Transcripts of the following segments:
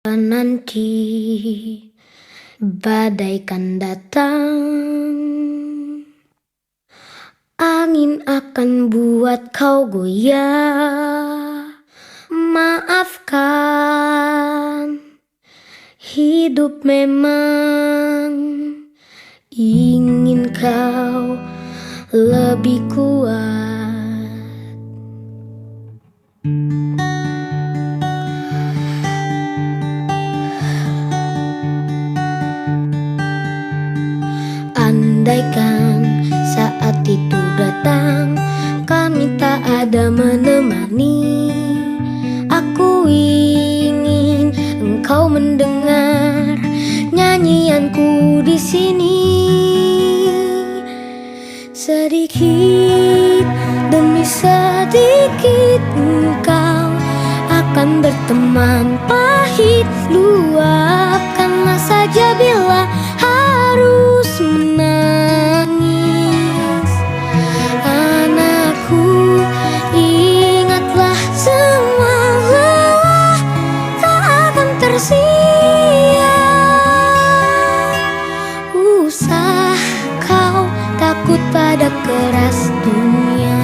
Nanti badai kan datang, angin akan buat kau goyah. Maafkan, hidup memang ingin kau lebih kuat. Andaikan saat itu datang, kami tak ada menemani. Aku ingin engkau mendengar nyanyianku di sini. Sedikit demi sedikit engkau akan berteman pahit. Luapkanlah saja bila harus menangis. Anakku, ingatlah semua lelah tak akan tersia. Usah kau takut pada keras dunia.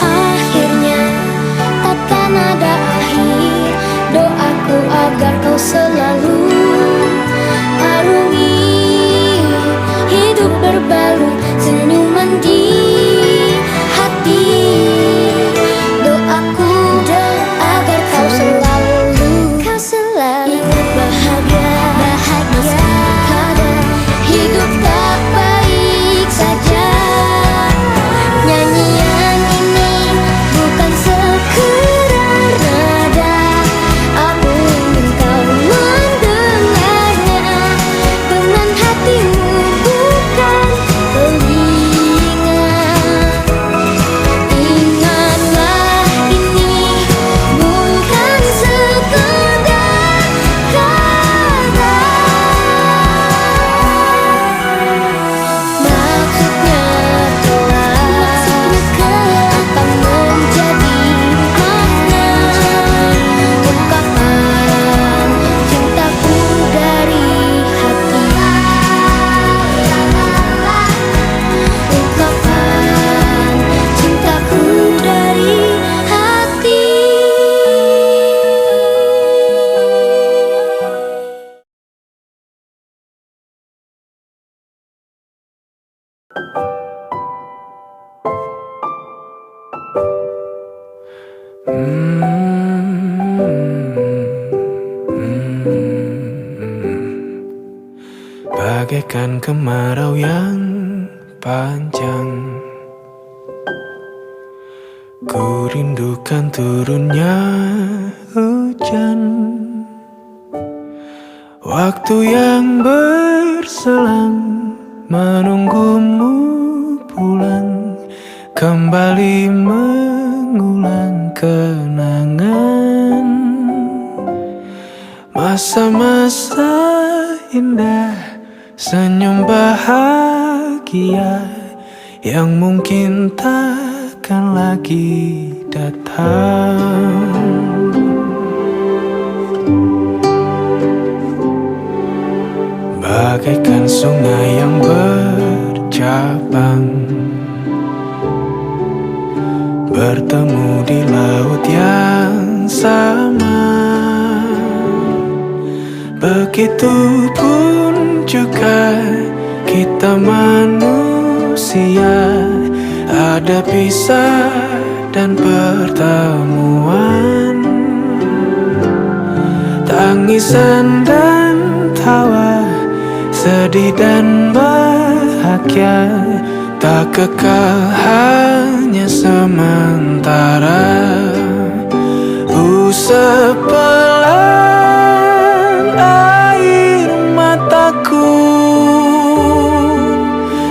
Akhirnya takkan ada akhir. Doaku agar kau selalu arungi hidup berbalut senyuman di hati. Doaku agar kau selalu ingat bahagia meskipun kadang hidup tak baik saja. Nyanyian ini bukan sekedar nada, aku ingin kau mendengarnya dengan hatimu bukan telinga. Ingatlah ini bukan sekedar kata, maksudnya kelak akan menjadi makna. Ungkapan cintaku dari hati. Ungkapan cintaku dari hati. Bagaikan kemarau yang panjang, ku rindukan turunnya hujan. Waktu yang berselang menunggumu pulang, kembali mengulang kenangan. Masa-masa indah, senyum bahagia yang mungkin takkan lagi datang. Bagaikan sungai yang bercabang, bertemu di laut yang sama. Begitupun juga kita manusia, ada pisah dan pertemuan, tangisan dan tawa, sedih dan bahagia, tak kekal hanya sementara. Usap pelan air mataku,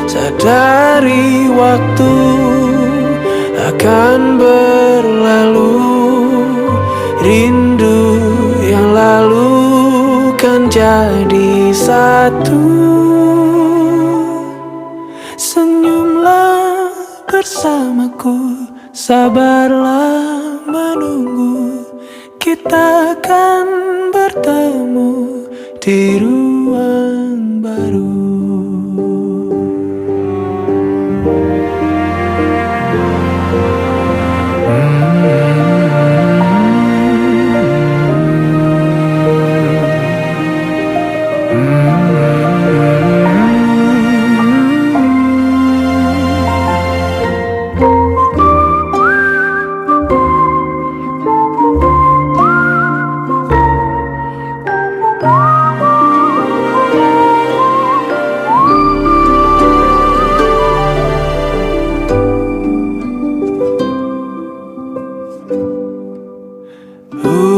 sadari waktu akan berlalu. Rindu yang lalu kan jadi satu. Senyumlah bersamaku, sabarlah menunggu. akan bertemu di ruang baru.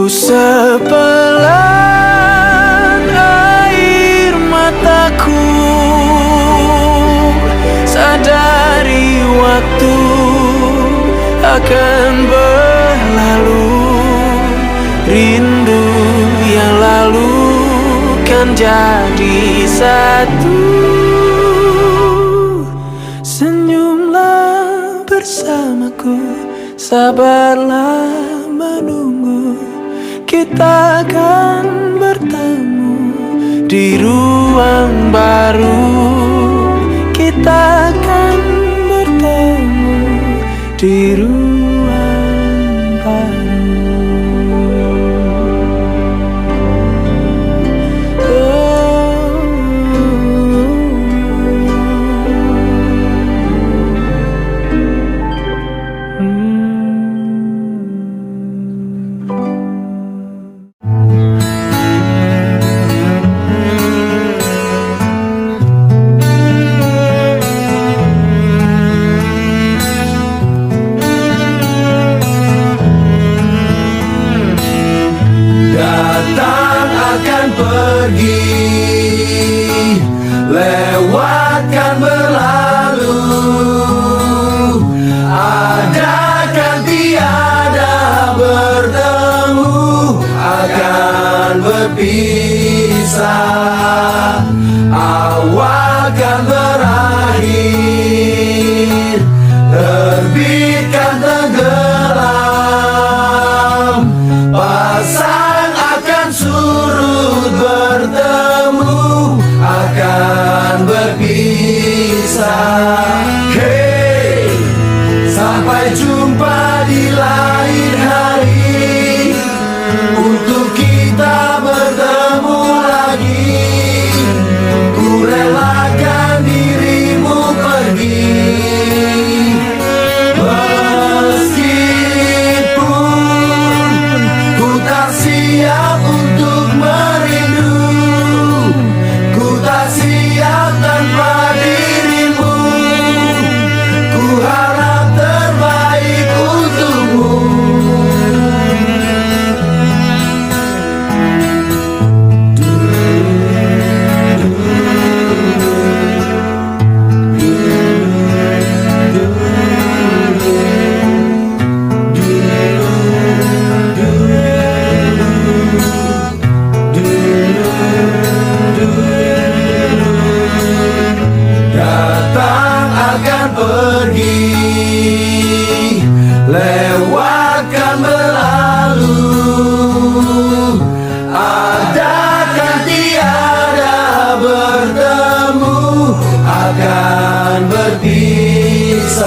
Sepelan air mataku, sadari waktu akan berlalu. Rindu yang lalu kan jadi satu. Senyumlah bersamaku, sabarlah menunggu. Kita akan bertemu di ruang baru. Kita akan bertemu di ruang baru. Datang akan pergi, lewatkan berlalu. Ada kan tiada bertemu, akan berpisah. Awal kan berakhir, terbit kan tenggelam. Pasang akan surut, bertemu akan berpisah. Hey, sampai jumpa di lain hari, untuk kita bertemu lagi. Ku relakan dirimu pergi, meskipun ku tak siap untuk merindu. Ku tak siap tanpa dirimu. Ku harap terbaik untukmu. Datang akan pergi, lewatkan berlalu. Ada kan tiada bertemu, akan berpisah.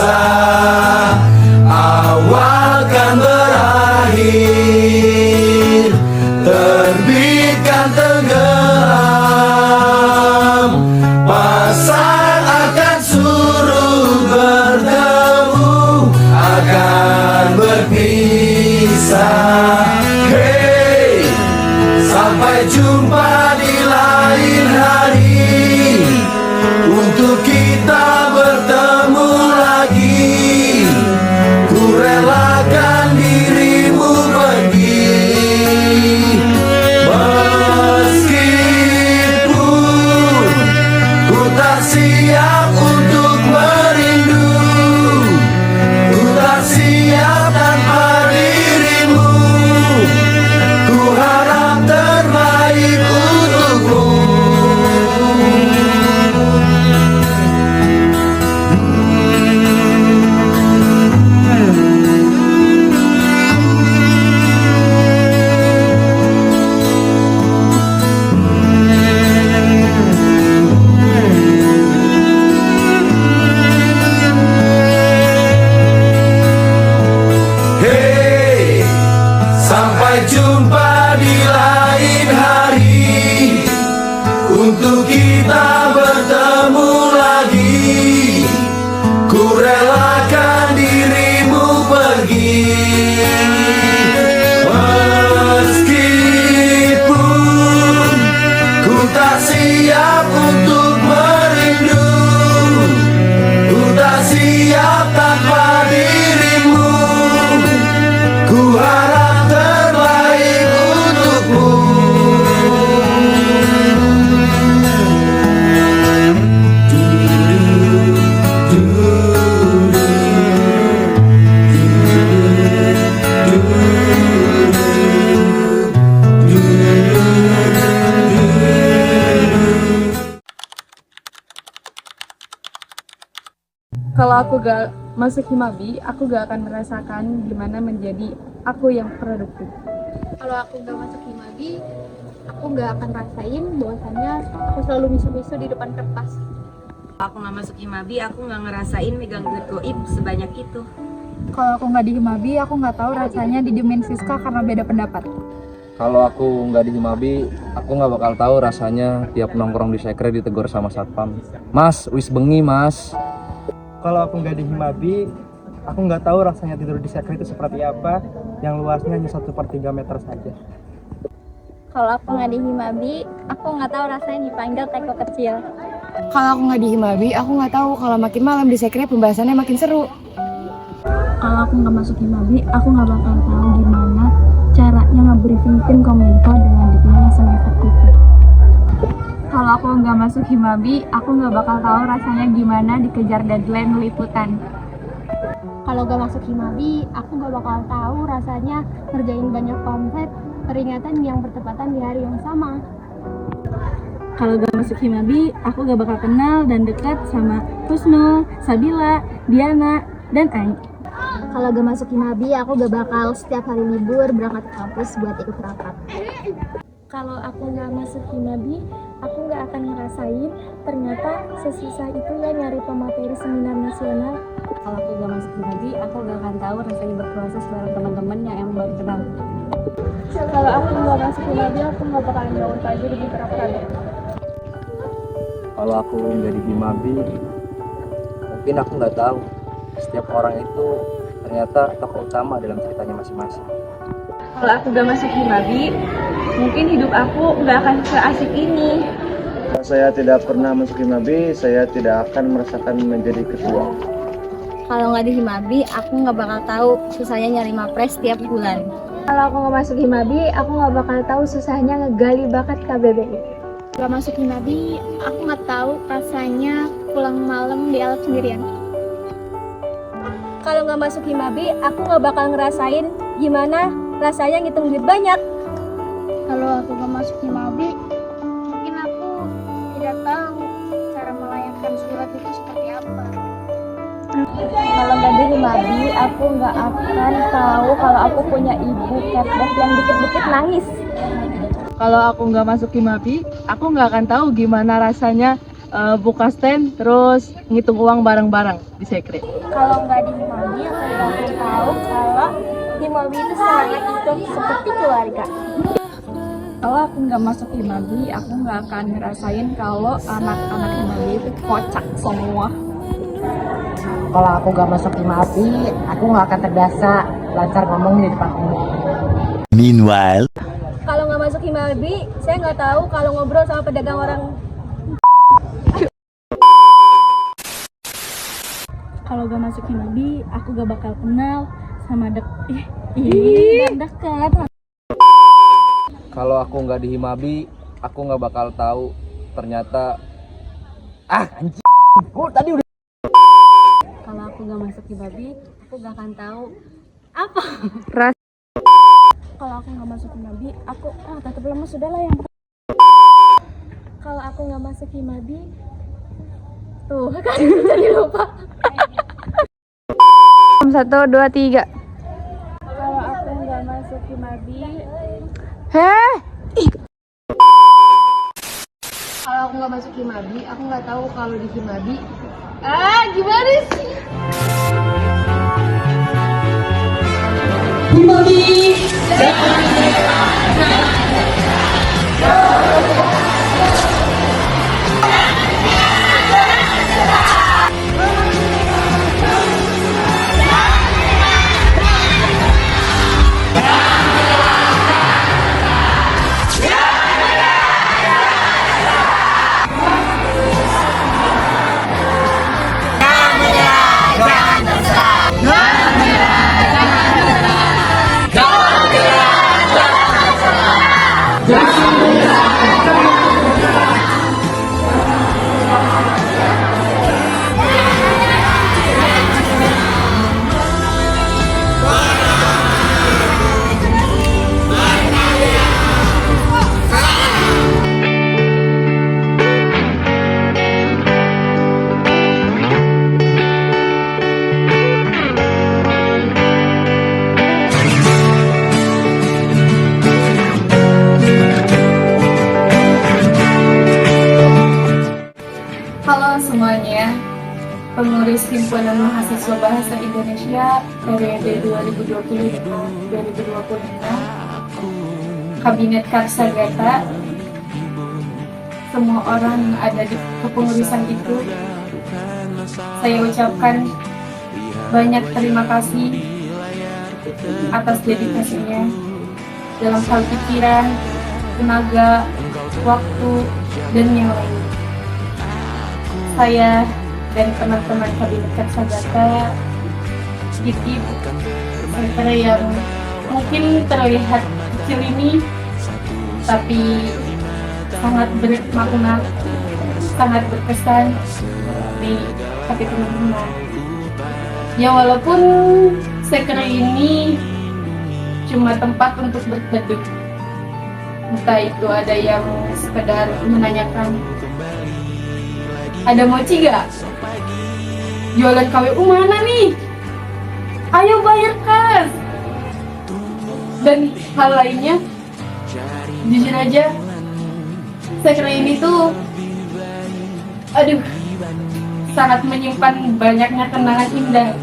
Awal kan berakhir, terbit kan tenggelam. Pasang akan surut, bertemu akan berpisah. Hey, sampai jumpa di lain hari, untuk kita bertemu lagi. Ku relakan dirimu pergi, meskipun ku tak siap untuk merindu. Ku tak siap tanpa dirimu. Kalau aku gak masuk Himabi, aku gak akan merasakan gimana menjadi aku yang produktif. Kalau aku gak masuk Himabi, aku gak akan rasain bahwasannya aku selalu misu-misu di depan kertas. Kalau aku nggak masuk Himabi, aku nggak ngerasain megang duit goib sebanyak itu. Kalau aku nggak di Himabi, aku nggak tahu rasanya didiemin Siska karena beda pendapat. Kalau aku nggak di Himabi, aku nggak bakal tahu rasanya tiap nongkrong di sekre ditegur sama satpam. Mas, wis bengi mas. Kalau aku nggak di Himabi, aku nggak tahu rasanya tidur di sekre itu seperti apa, yang luasnya hanya 1/3 meter saja. Kalau aku nggak di Himabi, aku nggak tahu rasanya dipanggil teko kecil. Kalau aku nggak di Himabi, aku nggak tahu kalau makin malam di sekre pembahasannya makin seru. Kalau aku nggak masuk Himabi, aku nggak bakal tahu gimana caranya nge-briefing tim Kominfo dengan detail yang efektif. Kalau aku nggak masuk Himabi, aku nggak bakal tahu rasanya gimana dikejar deadline liputan. Kalau gak masuk Himabi, aku gak bakal tahu rasanya ngerjain banyak pamflet peringatan yang bertepatan di hari yang sama. Kalau gak masuk Himabi, aku gak bakal kenal dan dekat sama Husnul, Sabila, Diana, dan Ai. Kalau gak masuk Himabi, aku gak bakal setiap hari libur berangkat ke kampus buat ikut rapat. Kalau aku nggak masuk Himabi, aku nggak akan ngerasain ternyata sesusah itu ya nyari pemateri seminar nasional. Kalau aku nggak masuk Himabi, aku nggak akan tahu rasanya berproses bareng teman-teman yang emang baru kenal. Kalau aku nggak masuk Himabi, aku nggak bakalan bangun pagi di Bintang. Kalau aku nggak di Himabi, mungkin aku nggak tahu setiap orang itu ternyata tokoh utama dalam ceritanya masing-masing. Kalau aku gak masuk Himabi, mungkin hidup aku gak akan seasik ini. Kalau saya tidak pernah masuk Himabi, saya tidak akan merasakan menjadi ketua. Kalau nggak di Himabi, aku nggak bakal tahu susahnya nyari mapres tiap bulan. Kalau aku nggak masuk Himabi, aku nggak bakal tahu susahnya ngegali bakat KBBI. Gak masuk Himabi, aku nggak tahu rasanya pulang malam di alat sendirian. Kalau nggak masuk Himabi, aku nggak bakal ngerasain gimana rasanya ngitung duit banyak. Kalau aku nggak masuk Himabi, mungkin aku tidak tahu cara melayangkan surat itu seperti apa. Kalau nggak di Himabi, aku nggak akan tahu kalau aku punya ibu catback yang dikit-dikit nangis. Kalau aku nggak masuk Himabi, aku nggak akan tahu gimana rasanya buka stand terus ngitung uang bareng-bareng di sekre. Kalau nggak di Himabi, aku nggak akan tahu kalau Himabi itu sangat hidup seperti keluarga. Kalau aku nggak masuk Himabi, aku nggak akan ngerasain kalau anak-anak Himabi itu kocak semua. Kalau aku gak masuk Himabi, aku gak akan terbiasa lancar ngomong di depan umum. Meanwhile, Kalau nggak masuk Himabi, saya nggak tahu kalau ngobrol sama pedagang orang. Kalau gak masuk Himabi, aku gak bakal kenal sama dan dekat. Kalau aku nggak di Himabi, aku nggak bakal tahu ternyata anjing. Tadi udah. Kalau aku nggak masuk Himabi, aku nggak akan tahu Kalau aku nggak masuk Himabi, aku tetap lama sudah lah yang. Kalau aku nggak masuk Himabi, tuh kan jadi lupa. 1, 2, 3. Kalau aku nggak masuk Himabi, Kalau aku nggak masuk Himabi, aku nggak tahu kalau di Himabi. Gimana sih? jangan pengurus Himpunan Mahasiswa Bahasa Indonesia periode 2020-2025, Kabinet Karsagata, semua orang yang ada di kepengurusan itu, saya ucapkan banyak terima kasih atas dedikasinya dalam hal pikiran, tenaga, waktu, dan yang lainnya. Saya dan teman-teman Kabinet Karsagata titip sementara yang mungkin terlihat kecil ini, tapi sangat bermakna, sangat berkesan di hati teman-teman. Ya walaupun sekre ini cuma tempat untuk berteduh, entah itu ada yang sekedar menanyakan, ada mochi gak? Jualan KWU mana nih? Ayo bayar kas! Dan hal lainnya, jujur aja, sekre ini tuh, aduh, sangat menyimpan banyaknya kenangan indah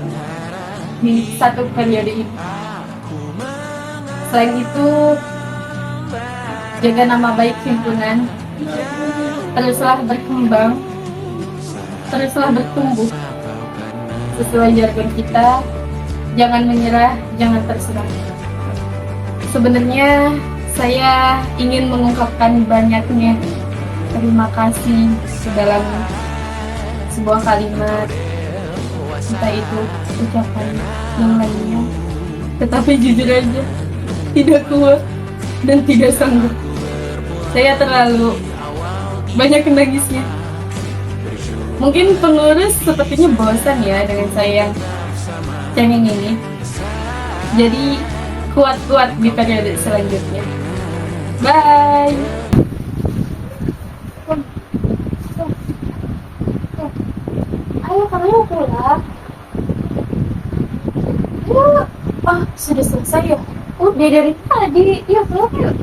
di satu periode ini. Selain itu, jaga nama baik himpunan, teruslah berkembang, teruslah bertumbuh sesuai jargon kita, jangan menyerah, jangan terserah. Sebenarnya saya ingin mengungkapkan banyaknya terima kasih dalam sebuah kalimat, entah itu ucapan yang lainnya, tetapi jujur aja tidak kuat dan tidak sanggup. Saya terlalu banyak menangisnya. Mungkin pengurus sepertinya bosan ya dengan saya yang cengeng ini. Jadi kuat-kuat di periode selanjutnya. Bye. Ayo kamu pulang. Sudah selesai ya? Udah dari tadi. Yuk pulang yuk.